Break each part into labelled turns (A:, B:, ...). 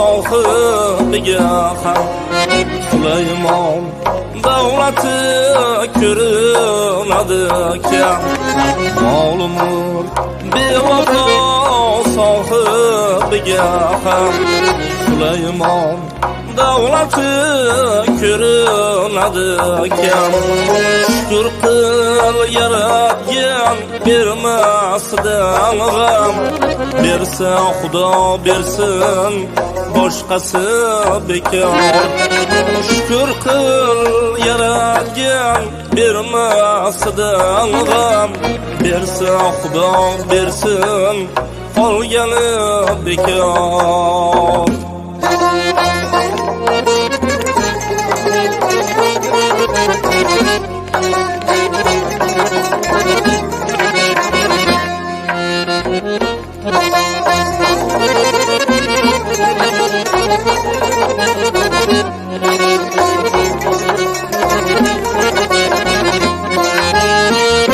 A: sohibiga ham Sulaymon davlati ko'rinadi ekan. Mol-mulk bevafo sohibiga ham Sulaymon davlati ko'rinadi ekan. Shukr qil yaratgan bermasdan g'am, bersa Xudo bersin boshqasi bekor. Shukr qil yaratgan bermasdan g'am, bersa Xudo bersin qolgani bekor.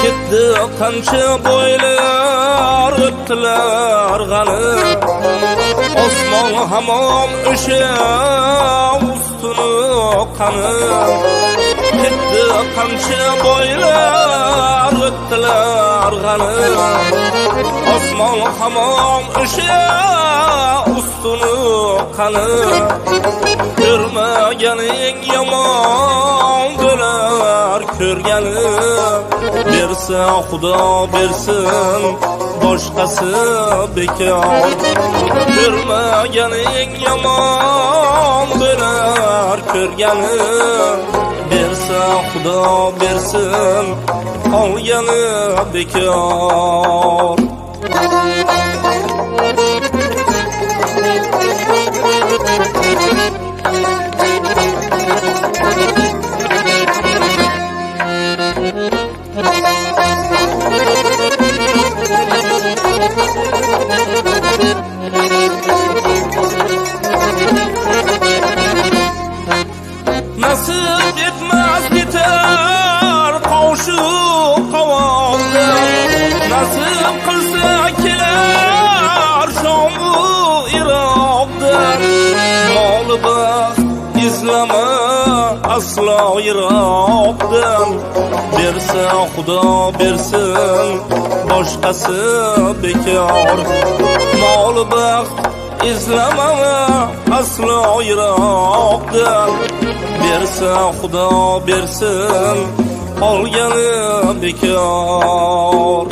A: Ketdi qancha boylar o'tdilar g'ani, osmon hamon o'sha ustuni qani. Ketdi qancha boylar o'tdilar g'ani, osmon hamon o'sha ustuni qani. Ko'rmaganing yomon bo'lar ko'rgani, bersa Xudo bersin boshqasi bekor. Ko'rmaganing yomon bo'lar ko'rgani, bersa Xudo bersin qolgani bekor. Nasib etmez biter qavshuq qavonda, nasib qilsa kelar Shom-u Iroqdan. Mol baxt izlama aslo Iroqdan, bersa Xudo bersin boshqasi bekor. Mol baxt izlama aslo Iroqdan, bersa Xudo bersin qolgani bekor.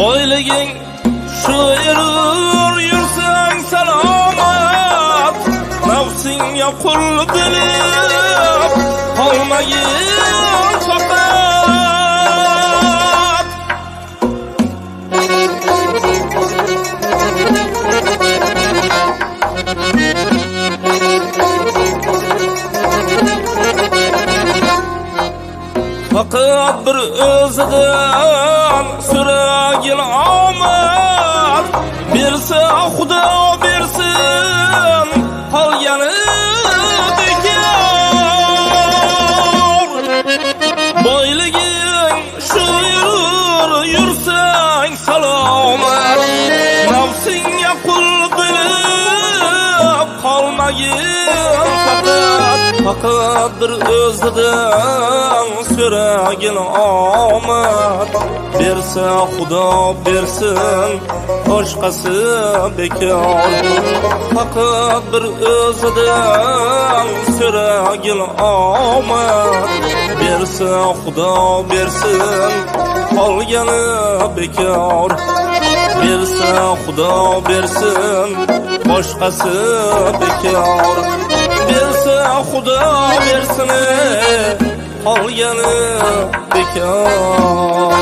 A: Boyliging shu erur yursang salomat, nafsingga qul bilib qolmagin faqat. Faqat bir o'zidan so'ragin omad, bersa Xudo bersin qolgani bekor. Boyliging shu yursang salomat, nafsingga qul bilib qolmagin faqat. Faqat bir o'zidan so'ragin omad, bersa Xudo bersin boshqasi bekor. Faqat bir o'zidan so'ragin omad, bersa Xudo bersin qolgani bekor. Bersa Xudo bersin boshqasi bekor. Bersa Xudo bersin qolgani bekor.